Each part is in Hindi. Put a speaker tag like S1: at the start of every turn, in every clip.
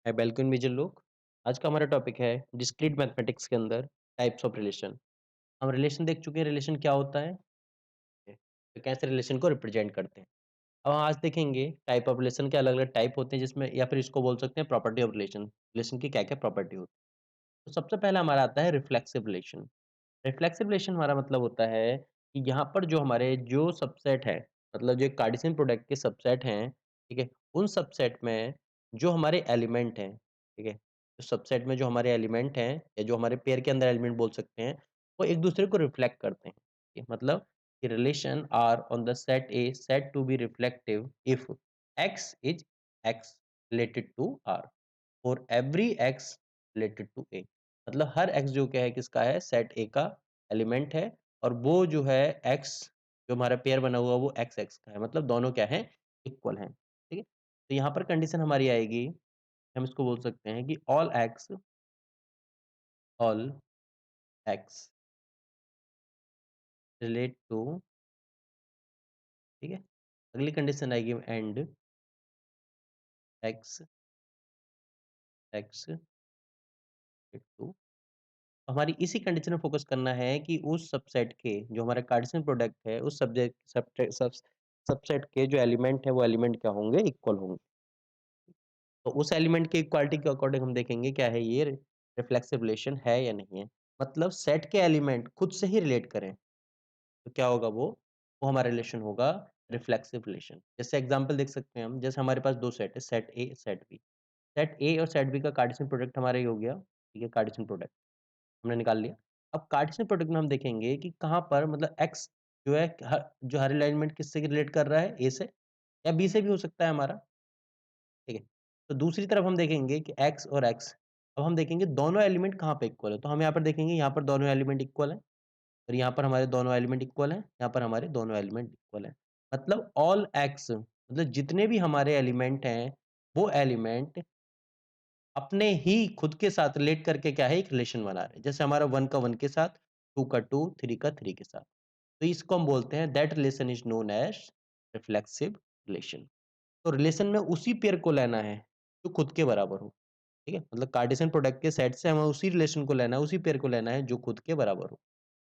S1: है वेलकम विजन लोग। आज का हमारा टॉपिक है डिस्क्रीट मैथमेटिक्स के अंदर टाइप्स ऑफ रिलेशन। हम रिलेशन देख चुके हैं, रिलेशन क्या होता है, तो कैसे रिलेशन को रिप्रेजेंट करते हैं। अब हम आज देखेंगे टाइप ऑफ रिलेशन के अलग अलग टाइप होते हैं, जिसमें या फिर इसको बोल सकते हैं प्रॉपर्टी ऑफ रिलेशन। रिलेशन की क्या क्या प्रॉपर्टी होती है। तो सबसे पहला हमारा आता है रिफ्लेक्सिव रिलेशन। रिफ्लेक्सिव रिलेशन हमारा मतलब होता है कि यहाँ पर जो हमारे जो सबसेट है, मतलब जो कार्टेशियन प्रोडक्ट के सबसेट हैं, ठीक है, उन सबसेट में जो हमारे एलिमेंट हैं, ठीक है, तो सबसेट में जो हमारे एलिमेंट हैं या जो हमारे पेयर के अंदर एलिमेंट बोल सकते हैं, वो एक दूसरे को रिफ्लेक्ट करते हैं। ठीक है, मतलब कि relation R on the set A set to be reflective if X is X related to R for every X related to A. मतलब हर एक्स जो क्या है, किसका है, सेट ए का एलिमेंट है, और वो जो है एक्स, जो हमारा पेयर बना हुआ वो एक्स एक्स का है, मतलब दोनों क्या है, इक्वल हैं। ठीक है, तो यहाँ पर कंडीशन हमारी आएगी, हम इसको बोल सकते हैं कि ऑल एक्स रिलेट टू, ठीक है, अगली कंडीशन आएगी एंड एक्स एक्स टू। हमारी इसी कंडीशन में फोकस करना है कि उस सबसेट के जो हमारा कार्टेशियन प्रोडक्ट है, उस सबसेट के जो एलिमेंट है वो एलिमेंट क्या होंगे, इक्वल होंगे। तो उस एलिमेंट की इक्वालिटी के अकॉर्डिंग हम देखेंगे क्या है, ये रिफ्लेक्सिव रिलेशन है या नहीं है। मतलब सेट के एलिमेंट खुद से ही रिलेट करें तो क्या होगा, वो हमारा रिलेशन होगा रिफ्लेक्सिव रिलेशन। जैसे एग्जांपल देख सकते हैं हम, जैसे हमारे पास दो सेट है, set A set B. Set A और सेट बी का कार्टेशियन प्रोडक्ट हमारा ये हो गया, ठीक है, कार्टेशियन प्रोडक्ट हमने निकाल लिया। अब कार्टेशियन प्रोडक्ट में हम देखेंगे कि कहाँ पर मतलब एक्स जो है, जो हर एलिमेंट किससे रिलेट कर रहा है, ए से या बी से भी हो सकता है हमारा। ठीक है, तो दूसरी तरफ हम देखेंगे कि एक्स और एक्स, अब हम देखेंगे दोनों एलिमेंट कहाँ पे इक्वल है, तो हम यहाँ पर देखेंगे यहाँ पर दोनों एलिमेंट इक्वल है, और यहाँ पर हमारे दोनों एलिमेंट इक्वल हैं, यहाँ पर हमारे दोनों एलिमेंट इक्वल हैं। मतलब ऑल एक्स, मतलब जितने भी हमारे एलिमेंट हैं, वो एलिमेंट अपने ही खुद के साथ रिलेट करके क्या है, एक रिलेशन बना रहे हैं। जैसे हमारा 1 का 1 के साथ, 2 का 2, 3 का 3 के साथ। तो इसको हम बोलते हैं that relation is known as reflexive relation. तो रिलेशन में उसी पेयर को लेना है जो खुद के बराबर हो। ठीक है? मतलब कार्टेशियन प्रोडक्ट के सेट से हमें उसी रिलेशन को लेना है, उसी पेयर को लेना है जो खुद के बराबर हो।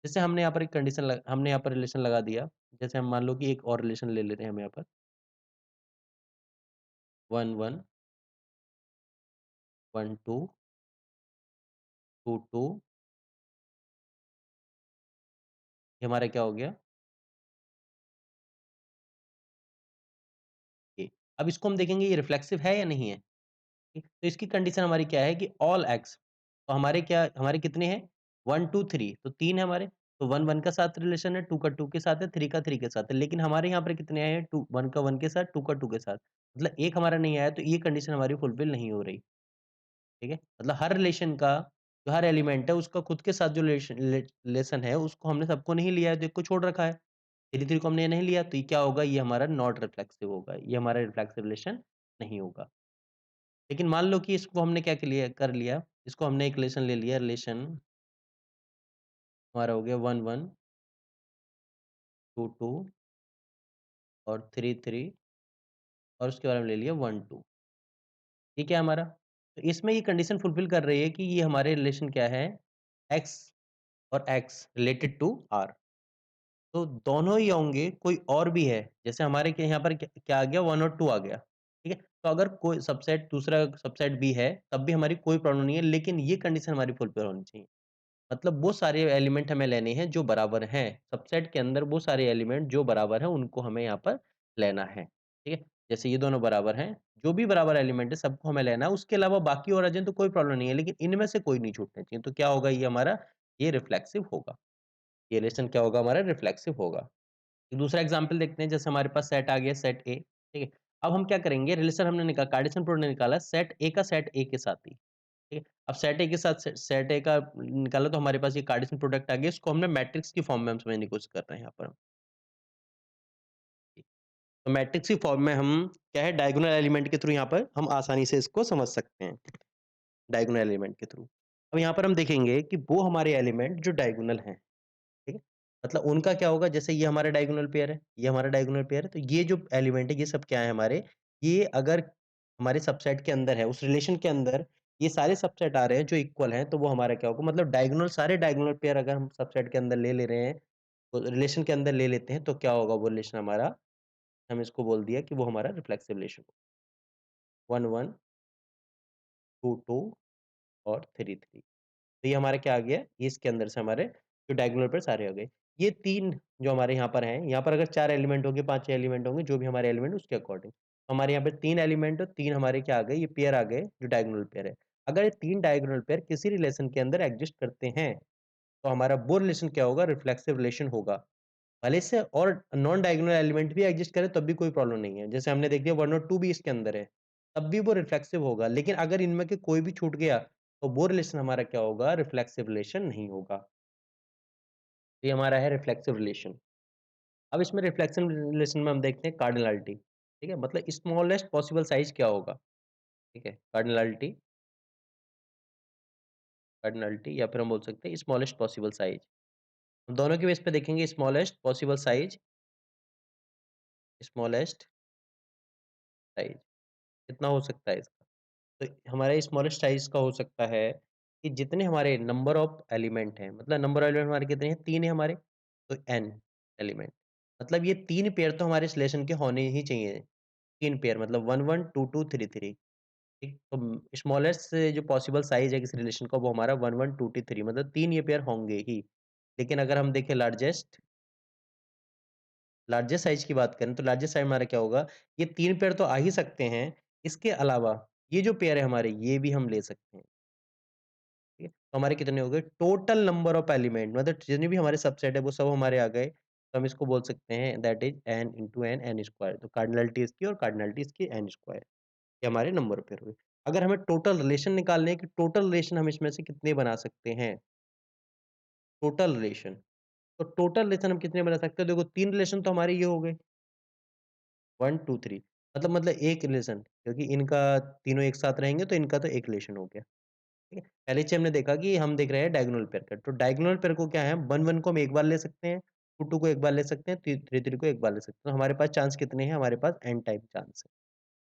S1: जैसे हमने यहाँ पर एक कंडीशन हमने यहाँ पर रिलेशन लगा दिया। जैसे हम मान लो कि एक और रिलेशन ले लेते हैं हम यहाँ पर 1 1 1 2 2 2, ये हमारा क्या हो गया, ये। अब इसको हम देखेंगे ये रिफ्लेक्सिव है या नहीं है। ठीक, तो इसकी कंडीशन हमारी क्या है कि ऑल एक्स, तो हमारे क्या, हमारे कितने हैं, 1 2 3, तो 3 है हमारे। तो 1 1 का साथ रिलेशन है, 2 का 2 के साथ है, 3 का 3 के साथ है। लेकिन हमारे यहाँ पर कितने आए हैं, 2 1 का 1 के साथ, 2 का 2 के साथ। मतलब एक हमारा नहीं आया, तो ये कंडीशन हमारी फुलफिल नहीं हो रही। ठीक है? मतलब हर रिलेशन का जो हर एलिमेंट है उसका खुद के साथ जो रिलेशन है उसको हमने सबको नहीं लिया है, तो एक को छोड़ रखा है। 3 3 को हमने नहीं लिया, तो ये क्या होगा, ये हमारा नॉट रिफ्लेक्सिव होगा, ये हमारा रिफ्लेक्सिव रिलेशन नहीं होगा। लेकिन मान लो कि इसको हमने क्या कर लिया, इसको हमने एक रिलेशन ले लिया, रिलेशन हमारा हो गया 1 1 2 2 और 3 3, और उसके बाद हम ले लिया 1 2। ये क्या है हमारा, तो इसमें ये कंडीशन फुलफिल कर रही है कि ये हमारे रिलेशन क्या है, एक्स और एक्स रिलेटेड टू आर। तो दोनों ही होंगे, कोई और भी है, जैसे हमारे के यहाँ पर क्या आ गया, 1 और 2 आ गया, ठीक है? तो अगर कोई सबसेट दूसरा सबसेट भी है, तब भी हमारी कोई प्रॉब्लम नहीं है, लेकिन ये कंडीशन हमारी फुलफिल होनी चाहिए। मतलब वो सारे एलिमेंट हमें लेने हैं जो बराबर हैं, सबसेट के अंदर वो सारे एलिमेंट जो बराबर हैं, उनको हमें यहाँ पर लेना है, ठीक है? जैसे ये दोनों बराबर हैं, जो भी बराबर एलिमेंट है सबको हमें लेना है, उसके अलावा बाकी और आ जाएँ तो कोई प्रॉब्लम नहीं है, लेकिन इनमें से कोई नहीं छूटना चाहिए। तो क्या होगा, ये हमारा ये रिफ्लेक्सिव होगा। ये रिलेशन क्या होगा, हमारा रिफ्लेक्सिव होगा। एक दूसरा एग्जांपल देखते हैं, जैसे हमारे पास सेट आ गया, सेट ए, ठीक है? अब हम क्या करेंगे, रिलेशन हमने निकाला, कार्टेशियन प्रोडक्ट निकाला सेट ए का सेट ए के साथ ही, ठीक है? अब सेट ए के साथ सेट ए का निकाला, तो हमारे पास ये कार्टेशियन प्रोडक्ट आ गया, इसको हमने मैट्रिक्स की फॉर्म में हम समझने की कोशिश कर रहे हैं यहाँ पर हम। तो मैट्रिक्स की फॉर्म में हम क्या है, डायगोनल एलिमेंट के थ्रू यहाँ पर हम आसानी से इसको समझ सकते हैं, डायगोनल एलिमेंट के थ्रू। अब यहाँ पर हम देखेंगे कि वो हमारे एलिमेंट जो डायगोनल हैं, ठीक है? मतलब उनका क्या होगा, जैसे ये हमारा डायगोनल पेयर है, ये हमारा डायगोनल पेयर है, तो ये जो एलिमेंट है, ये सब क्या है हमारे, ये अगर हमारे सबसेट के अंदर है, उस रिलेशन के अंदर ये सारे सबसेट आ रहे हैं जो इक्वल हैं, तो वो हमारा क्या होगा मतलब डायगोनल सारे डायगोनल पेयर अगर हम सबसेट के अंदर ले रहे हैं, तो रिलेशन के अंदर ले लेते हैं, तो क्या होगा वो रिलेशन हमारा, हम इसको बोल दिया कि वो हमारा रिफ्लेक्सिव रिलेशन 1, 1, 2, 2 और 3, 3। तो ये हमारा क्या आ गया, ये इसके अंदर से हमारे जो डायगोनल पेयर सारे हो गए। ये 3 जो हमारे यहाँ पर हैं, यहाँ पर अगर 4 एलिमेंट होंगे, 5 एलिमेंट होंगे, जो भी हमारे एलिमेंट उसके अकॉर्डिंग। हमारे यहाँ पे 3 एलिमेंट और 3 हमारे क्या आ गए, ये पेयर आ गए जो डायगोनल पेयर है। अगर ये 3 डायगोनल पेयर किसी रिलेशन के अंदर एग्जिस्ट करते हैं, तो हमारा वो रिलेशन क्या होगा, रिफ्लेक्सिव रिलेशन होगा। भले से और नॉन डायगोनल एलिमेंट भी एग्जिस्ट करे तब भी कोई प्रॉब्लम नहीं है। जैसे हमने देख लिया 1 और 2 भी इसके अंदर है, तब भी वो रिफ्लेक्सिव होगा। लेकिन अगर इनमें के कोई भी छूट गया, तो वो रिलेशन हमारा क्या होगा, रिफ्लेक्सिव रिलेशन नहीं होगा। तो ये हमारा है रिफ्लेक्सिव रिलेशन। अब इसमें रिफ्लेक्शन रिलेशन में हम देखते हैं कार्डिनैलिटी, ठीक है? मतलब स्मॉलेस्ट पॉसिबल साइज़ क्या होगा, ठीक है? कार्डिनैलिटी या फिर हम बोल सकते हैं स्मॉलेस्ट पॉसिबल साइज़। दोनों के बेस पे देखेंगे स्मॉलेस्ट साइज़ कितना हो सकता है इसका? तो हमारा स्मॉलेस्ट साइज़ का हो सकता है कि जितने हमारे नंबर ऑफ एलिमेंट हैं, मतलब नंबर ऑफ एलिमेंट हमारे कितने हैं? 3 है हमारे, तो n एलिमेंट। मतलब ये 3 पेयर तो हमारे इस रिलेशन के होने ही चाहिए। 3 पेयर मतलब 1, 1, 2, 2, 3, 3 ठीक? तो स्मॉलेस्ट जो पॉसिबल साइज़ है किसी रिलेशन का वो हमारा 1, 1, 2, 3 मतलब 3 ये पेयर होंगे ही। लेकिन अगर हम देखें लार्जेस्ट साइज़ की बात करें तो लार्जेस्ट साइज़ हमारा क्या होगा, ये 3 पेयर तो आ ही सकते हैं, इसके अलावा ये जो पेयर है हमारे ये भी हम ले सकते हैं। ठीक है? तो हमारे कितने हो गए टोटल नंबर ऑफ एलिमेंट मतलब जितने भी हमारे सबसेट है वो सब हमारे आ गए। तो हम इसको बोल सकते हैं that is n into n, n square तो कार्डिनैलिटी इसकी और कार्डिनैलिटी इसकी n स्क्वायर ये हमारे नंबर पेयर हुए। अगर हमें टोटल रिलेशन निकालने हैं कि टोटल रिलेशन हम इसमें से कितने बना सकते हैं? टोटल रिलेशन, तो टोटल रिलेशन हम कितने बना सकते हैं? देखो 3 रिलेशन तो हमारे ये हो गए 1, 2, 3 मतलब एक रिलेशन क्योंकि इनका तीनों एक साथ रहेंगे तो इनका तो एक रिलेशन हो गया। ठीक है? LHC हमने देखा कि हम देख रहे हैं डायगोनल पेयर का, तो डायगोनल पेयर को क्या है 1-1 को हम एक बार ले सकते हैं, 2-2 को एक बार ले सकते हैं, 3-3 को एक बार ले सकते हैं। तो हमारे पास चांस कितने हैं? हमारे पास n टाइप चांस है।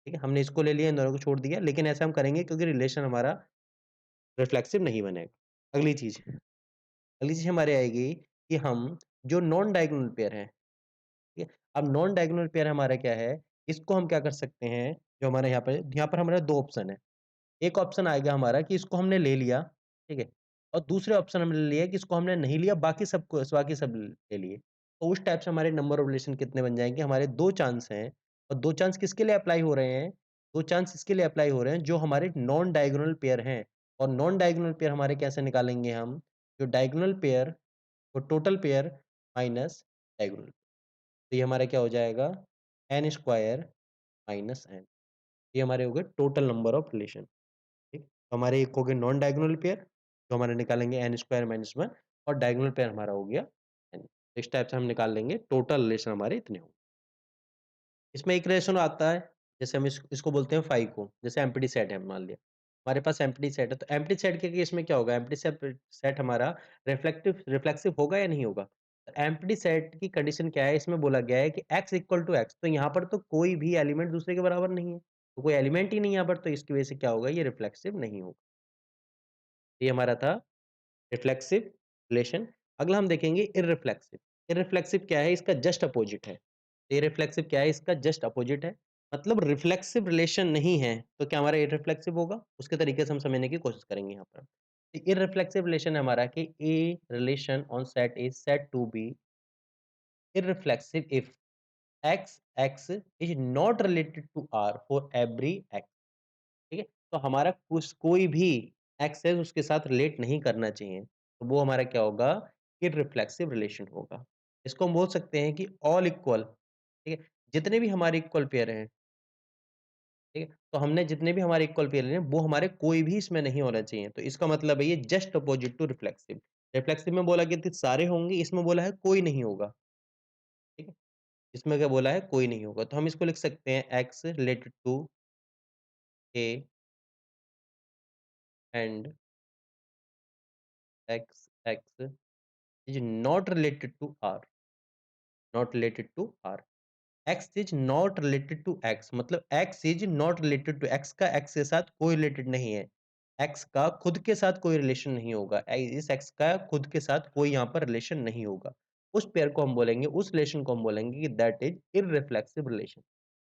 S1: ठीक है? हमने इसको ले लिया, इन दोनों को छोड़ दिया, लेकिन ऐसा हम करेंगे क्योंकि रिलेशन हमारा रिफ्लेक्सिव नहीं बनेगा। अगली चीज़ अगली चीज़ हमारे आएगी कि हम जो नॉन डायगोनल पेयर हैं, ठीक है? अब नॉन डायगोनल पेयर हमारा क्या है, इसको हम क्या कर सकते हैं, जो हमारे यहाँ पर हमारे 2 ऑप्शन है। एक ऑप्शन आएगा हमारा कि इसको हमने ले लिया, ठीक है? और दूसरे ऑप्शन हमने ले लिया कि इसको हमने नहीं लिया, बाकी सब ले लिए। तो उस टाइप से हमारे नंबर ऑफ रिलेशन कितने बन जाएँगे, हमारे 2 चांस हैं और 2 चांस किसके लिए अप्लाई हो रहे हैं? 2 चांस इसके लिए अप्लाई हो रहे हैं जो हमारे नॉन डायगोनल पेयर हैं और नॉन डायगोनल पेयर हमारे कैसे निकालेंगे हम? जो डायगोनल पेयर वो टोटल पेयर माइनस डायगोनल। तो ये हमारा क्या हो जाएगा? n स्क्वायर माइनस n ये हमारे हो गए टोटल नंबर ऑफ रिलेशन। ठीक? तो हमारे एक हो गए नॉन डायगोनल पेयर, जो हमारे निकालेंगे n स्क्वायर माइनस 1 और डायगोनल पेयर हमारा हो गया n। इस टाइप से हम निकाल लेंगे टोटल रिलेशन हमारे इतने होंगे। इसमें एक रिलेशन आता है, जैसे हम इसको बोलते हैं फाई को, जैसे एम्प्टी सेट है मान लिया। हमारे पास एम्प्टी सेट है, तो एम्प्टी सेट के केस में क्या होगा? एम्प्टी सेट हमारा रिफ्लेक्सिव होगा या नहीं होगा? तो एम्प्टी सेट की कंडीशन क्या है? इसमें बोला गया है कि x इक्वल टू x तो यहाँ पर तो कोई भी एलिमेंट दूसरे के बराबर नहीं है। तो कोई एलिमेंट ही नहीं है यहाँ पर, तो इसकी वजह से क्या होगा? ये रिफ्लेक्सिव नहीं होगा। ये हमारा था रिफ्लेक्सिव रिलेशन। अगला हम देखेंगे इररिफ्लेक्सिव। इररिफ्लेक्सिव क्या है? इसका जस्ट अपोजिट है। इररिफ्लेक्सिव क्या है? इसका जस्ट अपोजिट है। मतलब रिफ्लेक्सिव रिलेशन नहीं है, तो क्या हमारा इररिफ्लेक्सिव होगा? उसके तरीके से हम समझने की कोशिश करेंगे यहाँ पर। इररिफ्लेक्सिव रिलेशन है हमारा कि a relation on set is said to be irreflexive if x is not related to R for every x। ठीक है? तो हमारा कुछ कोई भी एक्सेस उसके साथ रिलेट नहीं करना चाहिए। तो वो हमारा क्या होगा? इररिफ्लेक्सिव रिलेशन होगा। इसको हम बोल सकते हैं कि ऑल इक्वल, ठीक है? जितने भी हमारे इक्वल पेयर हैं, ठीक है? तो हमने जितने भी हमारे इक्वल पेयर हैं, वो हमारे कोई भी इसमें नहीं होना चाहिए। तो इसका मतलब है ये just opposite to reflexive. Reflexive में बोला गया था सारे होंगे, इसमें बोला है कोई नहीं होगा, ठीक है? इसमें क्या बोला है? कोई नहीं होगा। तो हम इसको लिख सकते हैं X related to A and X is not related to R, not related to R. X is not related to X मतलब X is not related to X का एक्स के साथ कोई रिलेटेड नहीं है। एक्स का खुद के साथ कोई रिलेशन नहीं होगा। इस एक्स का खुद के साथ कोई यहाँ पर रिलेशन नहीं होगा। उस पेयर को हम बोलेंगे, उस रिलेशन को हम बोलेंगे कि दैट इज़ इर्रिफ्लेक्सिव रिलेशन।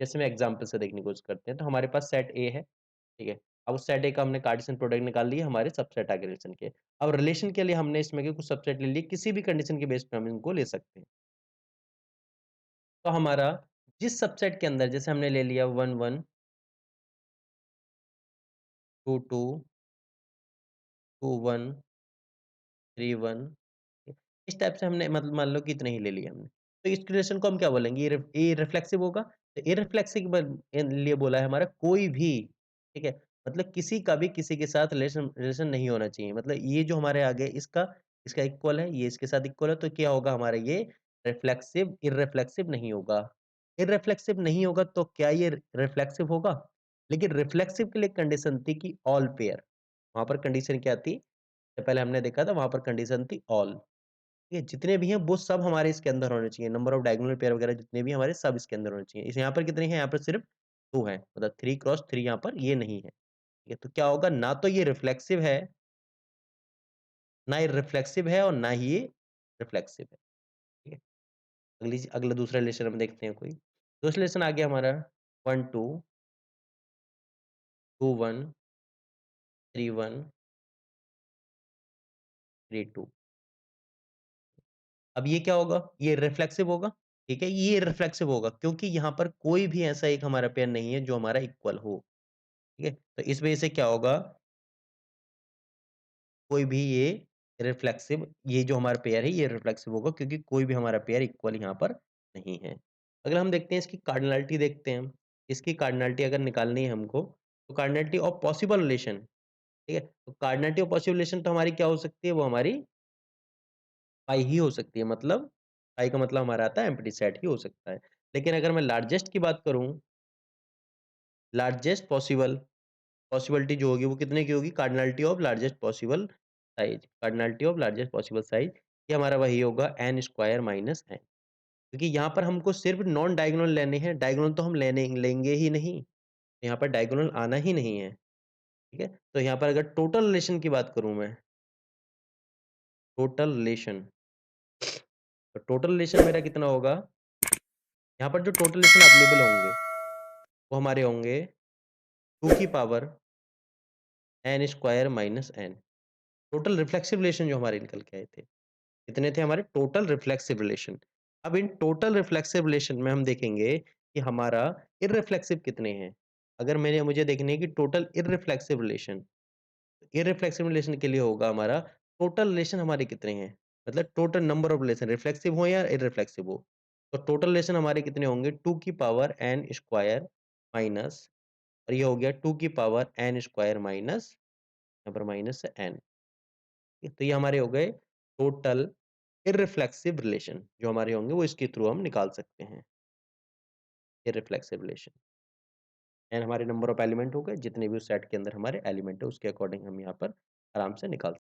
S1: जैसे मैं एग्ज़ाम्पल से देखने की कोशिश करते हैं, तो हमारे पास सेट ए है, ठीक है? अब उस सेट ए का हमने कार्टेशियन प्रोडक्ट निकाल लिया हमारे सबसेट आगे रिलेशन के। अब रिलेशन के लिए हमने इसमें के कुछ सबसेट ले लिए, किसी भी कंडीशन के बेस पे हम इनको ले सकते हैं। तो हमारा जिस सबसेट के अंदर जैसे हमने ले लिया 1, 1, 2, 2, 2, 1, 3, 1 इस टाइप से हमने मतलब मान लो कि इतने ही ले लिए हमने। तो इस रिलेशन को हम क्या बोलेंगे? ये रिफ्लेक्सिव होगा। तो इर्रिफ्लेक्सिव लिए बोला है हमारा कोई भी, ठीक है? मतलब किसी का भी किसी के साथ रिलेशन रिलेशन नहीं होना चाहिए। मतलब ये जो हमारे आगे इसका इक्वल है, ये इसके साथ इक्वल है, तो क्या होगा हमारा ये रिफ्लेक्सिव इर्रिफ्लेक्सिव नहीं होगा। इर्रिफ्लेक्सिव नहीं होगा तो क्या ये रिफ्लेक्सिव होगा? लेकिन रिफ्लेक्सिव के लिए कंडीशन थी कि ऑल पेयर। वहाँ पर कंडीशन क्या थी? तो पहले हमने देखा था वहाँ पर कंडीशन थी ऑल। ये जितने भी हैं वो सब हमारे इसके अंदर होने चाहिए। नंबर ऑफ डायगोनल पेयर वगैरह जितने भी हमारे सब इसके अंदर होने चाहिए। इस यहाँ पर कितने हैं? यहाँ पर सिर्फ 2 हैं। मतलब 3 क्रॉस 3 यहाँ पर ये नहीं है। ठीक है? तो क्या होगा ना तो ये रिफ्लेक्सिव है, ना ये रिफ्लेक्सिव है और ना ही ये रिफ्लेक्सिव है। ठीक है? अगला दूसरा रिलेशन हम देखते हैं कोई। दूसरा रिलेशन आ गया हमारा 1 2 2 1 3 1 3 2 अब ये क्या होगा? ये रिफ्लेक्सिव होगा, ठीक है? ये रिफ्लेक्सिव होगा क्योंकि यहाँ पर कोई भी ऐसा एक हमारा पेयर नहीं है जो हमारा इक्वल हो, ठीक है? तो इस वजह से क्या होगा कोई भी ये जो हमारा पेयर है ये रिफ्लेक्सिव होगा क्योंकि कोई भी हमारा पेयर इक्वल यहाँ पर नहीं है। अगला हम देखते हैं इसकी कार्डिनैलिटी देखते हैं हम। इसकी कार्डिनैलिटी अगर निकालनी है हमको तो कार्डिनैलिटी ऑफ पॉसिबल रिलेशन, ठीक है? तो कार्डिनैलिटी ऑफ पॉसिबल रिलेशन तो हमारी क्या हो सकती है? वो हमारी पाई ही हो सकती है मतलब पाई का मतलब हमारा आता है एम्प्टी सेट ही हो सकता है। लेकिन अगर मैं लार्जेस्ट की बात करूँ, लार्जेस्ट पॉसिबिलिटी जो होगी वो कितने की होगी? Cardinality of largest possible size cardinality of largest possible size ये हमारा वही होगा n स्क्वायर माइनस n क्योंकि यहाँ पर हमको सिर्फ नॉन डायगोनल लेने हैं, डायगोनल तो हम लेंगे ही नहीं। यहाँ पर डायगोनल आना ही नहीं है, ठीक है? तो यहाँ पर अगर टोटल रिलेशन की बात करूँ मैं, टोटल रिलेशन तो टोटल रिलेशन मेरा कितना होगा? यहाँ पर जो टोटल रिलेशन अवेलेबल होंगे, वो हमारे होंगे 2 की power n square minus n total reflexive relation जो हमारे निकल के आए थे। कितने थे हमारे टोटल रिफ्लेक्सिव रिलेशन। अब इन टोटल रिफ्लेक्सिव रिलेशन में हम देखेंगे कि हमारा इर्रिफ्लेक्सिव कितने हैं। अगर मैंने मुझे देखनी है कि टोटल इर्रिफ्लेक्सिव रिलेशन, इर्रिफ्लेक्सिव रिलेशन के लिए होगा हमारा टोटल रिलेशन हमारे कितने हैं? मतलब total number of relation reflexive हो या इर्रिफ्लेक्सिव हो। तो टोटल रिलेशन हमारे कितने होंगे 2 की पावर n स्क्वायर माइनस और ये हो गया 2 की पावर n स्क्वायर माइनस यहाँ पर माइनस है n। तो ये हमारे हो गए टोटल इर्रिफ्लेक्सिव रिलेशन जो हमारे होंगे वो इसके थ्रू हम निकाल सकते हैं इर्रिफ्लेक्सिव रिलेशन एंड हमारे नंबर ऑफ एलिमेंट हो गए जितने भी उस सेट के अंदर हमारे एलिमेंट है उसके अकॉर्डिंग हम यहाँ पर आराम से निकाल